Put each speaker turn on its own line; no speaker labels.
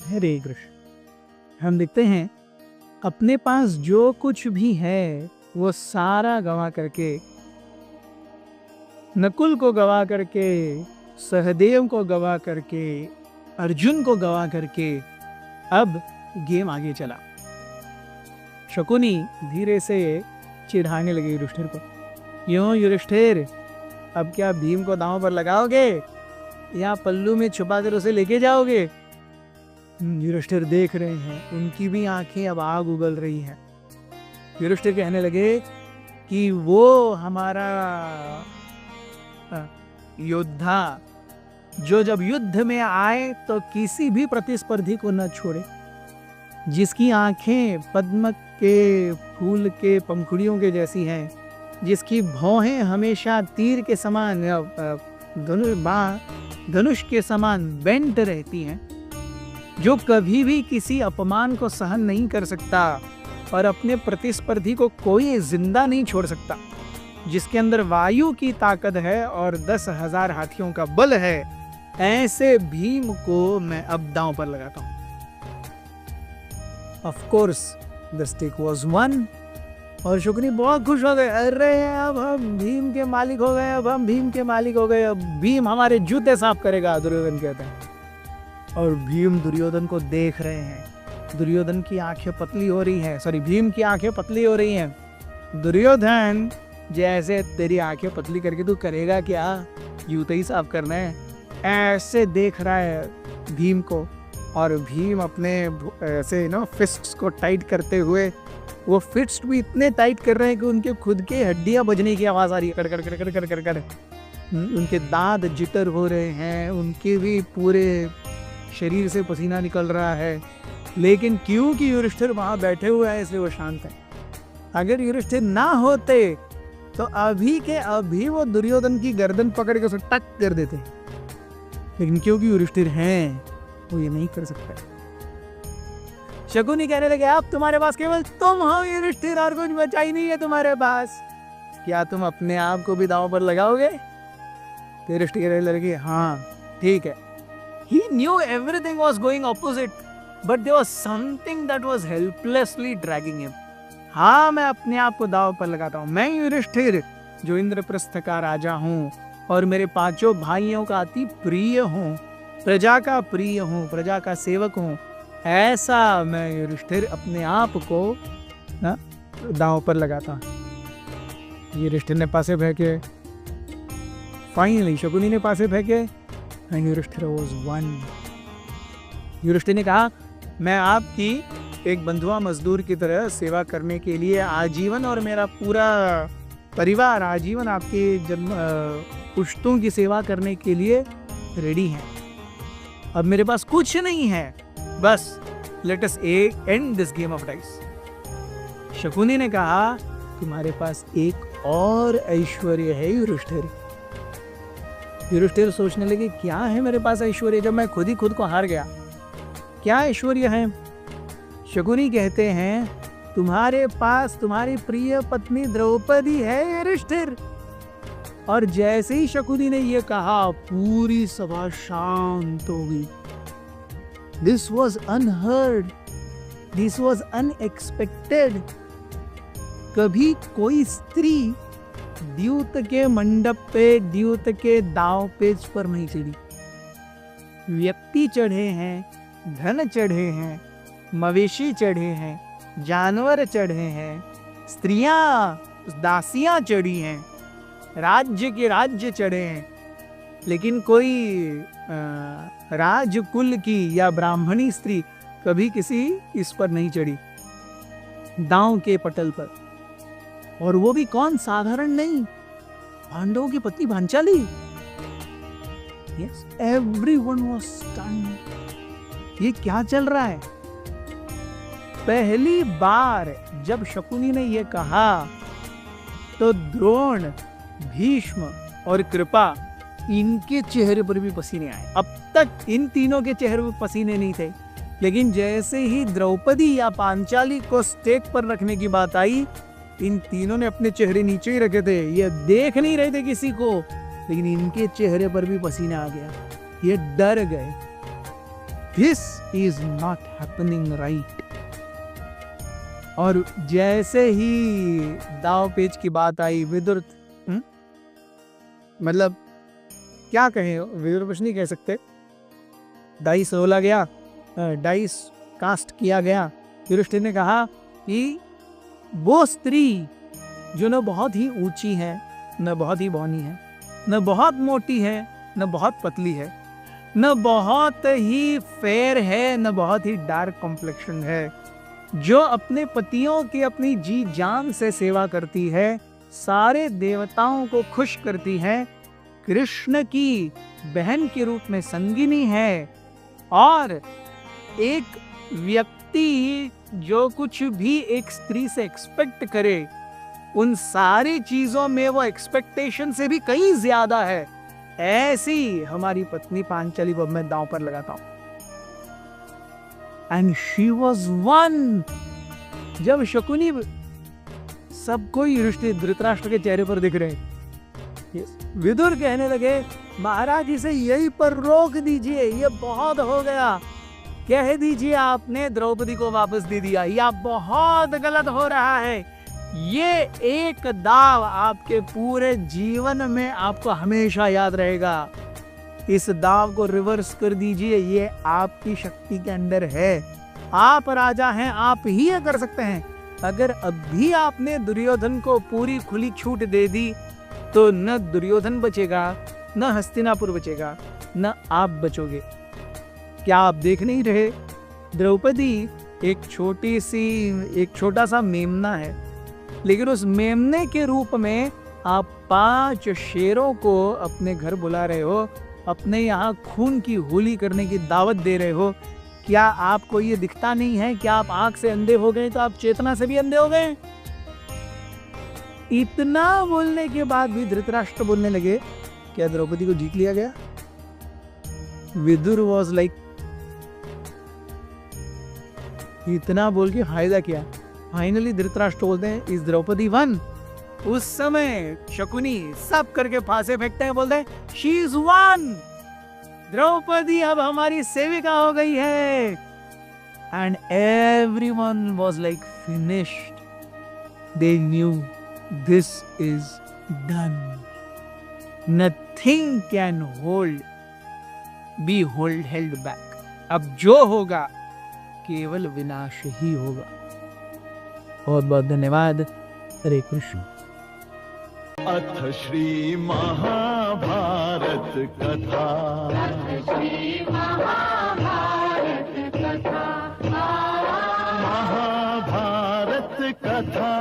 हरे कृष्ण। हम देखते हैं अपने पास जो कुछ भी है वो सारा गवा करके, नकुल को गवा करके, सहदेव को गवा करके, अर्जुन को गवा करके अब गेम आगे चला। शकुनी धीरे से चिढ़ाने लगे युधिष्ठिर को, क्यों युधिष्ठिर, अब क्या भीम को दांव पर लगाओगे या पल्लू में छुपा कर उसे लेके जाओगे? युधिष्ठिर देख रहे हैं, उनकी भी आंखें अब आग उगल रही हैं। युधिष्ठिर कहने लगे कि वो हमारा योद्धा जो जब युद्ध में आए तो किसी भी प्रतिस्पर्धी को न छोड़े, जिसकी आंखें पद्म के फूल के पंखुड़ियों के जैसी हैं, जिसकी भौहें हमेशा तीर के समान धनुष के समान बेंट रहती हैं, जो कभी भी किसी अपमान को सहन नहीं कर सकता और अपने प्रतिस्पर्धी को कोई जिंदा नहीं छोड़ सकता, जिसके अंदर वायु की ताकत है और 10,000 हाथियों का बल है, ऐसे भीम को मैं अब दांव पर लगाता हूं। Of course, the stake was won। और शुक्री बहुत खुश हो गए, अरे अब हम भीम के मालिक हो गए, अब हम भीम के मालिक हो गए, अब भीम हमारे जूते साफ करेगा, दुर्योधन कहते हैं। और भीम दुर्योधन को देख रहे हैं, दुर्योधन की आंखें पतली हो रही हैं, सॉरी भीम की आंखें पतली हो रही हैं। दुर्योधन, जैसे तेरी आंखें पतली करके तू करेगा क्या, जूते ही साफ करना है, ऐसे देख रहा है भीम को। और भीम अपने ऐसे फिस्ट्स को टाइट करते हुए, वो फिस्ट भी इतने टाइट कर रहे हैं कि उनके खुद के हड्डियां बजने की आवाज आ रही है, कर कर कर कर कर कर कर। उनके दांत जिटर हो रहे हैं, उनके भी पूरे शरीर से पसीना निकल रहा है, लेकिन क्योंकि युधिष्ठिर वहां बैठे हुए हैं इसलिए वो शांत है। अगर युधिष्ठिर ना होते तो अभी के अभी वो दुर्योधन की गर्दन पकड़ के उसे टक कर देते, लेकिन क्योंकि युधिष्ठिर हैं वो ये नहीं कर सकता। शकुनी कहने लगे, अब तुम्हारे पास केवल तुम हो युधिष्ठिर, और कुछ बचा ही नहीं है तुम्हारे पास, क्या तुम अपने आप को भी दांव पर लगाओगे? युधिष्ठिर कहने लगे, हाँ ठीक है। He knew everything was going opposite, but there was something that was helplessly dragging him। हाँ, मैं अपने आप को दांव पर लगाता हूँ। मैं युधिष्ठिर जो इंद्रप्रस्थ का राजा हूँ और मेरे पांचों भाइयों का अति प्रिय हूँ, प्रजा का प्रिय हूँ, प्रजा का सेवक हूँ, ऐसा मैं युधिष्ठिर अपने आप को दांव पर लगाता हूँ। युधिष्ठिर ने पासे फेंके, फाइनली शकुनी ने पासे फेंके, युधिष्ठिर वाज वन। युधिष्ठिर ने कहा, मैं आपकी एक बंधुआ मजदूर की तरह सेवा करने के लिए आजीवन, और मेरा पूरा परिवार आजीवन आपके जन्म पुश्तों की सेवा करने के लिए रेडी है। अब मेरे पास कुछ नहीं है, बस let us and this game of dice. Shakuni ने कहा, तुम्हारे पास एक और ऐश्वर्य है युधिष्ठिर। युधिष्ठिर सोचने लगे, क्या है मेरे पास ऐश्वर्य जब मैं खुद ही खुद को हार गया? क्या ऐश्वर्य है? शकुनी कहते हैं, तुम्हारे पास तुम्हारी प्रिय पत्नी द्रौपदी है युधिष्ठिर। और जैसे ही शकुनी ने यह कहा, पूरी सभा शांत हो गई। This was unheard, this was unexpected. कभी कोई स्त्री द्यूत के मंडप पे, द्यूत के दांव पेच पर नहीं चढ़ी। व्यक्ति चढ़े हैं, धन चढ़े हैं, मवेशी चढ़े हैं, जानवर चढ़े हैं, स्त्रियां दासियां चढ़ी हैं, राज्य के राज्य चढ़े हैं, लेकिन कोई राजकुल की या ब्राह्मणी स्त्री कभी किसी इस पर नहीं चढ़ी, दांव के पटल पर। और वो भी कौन, साधारण नहीं, पांडवों की पत्नी Panchali. Yes, everyone was stunned। ये क्या चल रहा है? पहली बार जब शकुनी ने यह कहा तो द्रोण, भीष्म और कृपा, इनके चेहरे पर भी पसीने आए। अब तक इन तीनों के चेहरे पर पसीने नहीं थे, लेकिन जैसे ही द्रौपदी या पांचाली को स्टेक पर रखने की बात आई, इन तीनों ने अपने चेहरे नीचे ही रखे थे, ये देख नहीं रहे थे किसी को, लेकिन इनके चेहरे पर भी पसीना आ गया, ये डर गए। This is not happening right. और जैसे ही दाव पेच की बात आई, विदुर मतलब क्या कहें, विदुर कुछ नहीं कह सकते। डाइस रोला गया, डाइस कास्ट किया गया। युधिष्ठिर ने कहा कि वो स्त्री जो न बहुत ही ऊंची है, न बहुत ही बौनी है, न बहुत मोटी है, न बहुत पतली है, न बहुत ही फेयर है, न बहुत ही डार्क कॉम्प्लेक्शन है, जो अपने पतियों की अपनी जी जान से सेवा करती है, सारे देवताओं को खुश करती है, कृष्ण की बहन के रूप में संगिनी है, और एक व्यक्ति जो कुछ भी एक स्त्री से एक्सपेक्ट करे, उन सारी चीजों में वो एक्सपेक्टेशन से भी कहीं ज्यादा है, ऐसी हमारी पत्नी पांचाली को मैं दांव पर लगाता हूं। And she was one. जब शकुनी, सबको युधिष्ठिर धृतराष्ट्र के चेहरे पर दिख रहे, विदुर कहने लगे महाराज इसे यहीं पर रोक दीजिए, ये बहुत हो गया, कह दीजिए आपने द्रौपदी को वापस दे दिया, या बहुत गलत हो रहा है, ये एक दाव आपके पूरे जीवन में आपको हमेशा याद रहेगा, इस दाव को रिवर्स कर दीजिए, ये आपकी शक्ति के अंदर है, आप राजा हैं, आप ही ये कर सकते हैं। अगर अभी आपने दुर्योधन को पूरी खुली छूट दे दी तो न दुर्योधन बचेगा, न हस्तिनापुर बचेगा, न आप बचोगे। क्या आप देख नहीं रहे, द्रौपदी एक छोटा सा मेमना है, लेकिन उस मेमने के रूप में आप 5 शेरों को अपने घर बुला रहे हो, अपने यहाँ खून की होली करने की दावत दे रहे हो। क्या आपको ये दिखता नहीं है? क्या आप आंख से अंधे हो गए तो आप चेतना से भी अंधे हो गए? इतना बोलने के बाद भी धृतराष्ट्र बोलने लगे क्या द्रौपदी को जीत लिया गया? विदुर वॉज लाइक, इतना बोल के फायदा क्या? फाइनली धृतराष्ट्र बोलते हैं इस द्रौपदी वन। उस समय शकुनी सब करके फांसे फेंकते हैं, बोलते हैं शी इज वन, द्रौपदी अब हमारी सेविका हो गई है। And everyone was like finished, they knew this is done, nothing can be held back. अब जो होगा केवल विनाश ही होगा। बहुत बहुत धन्यवाद। हरे कृष्ण।
अथ श्री महाभारत कथा। महाभारत कथा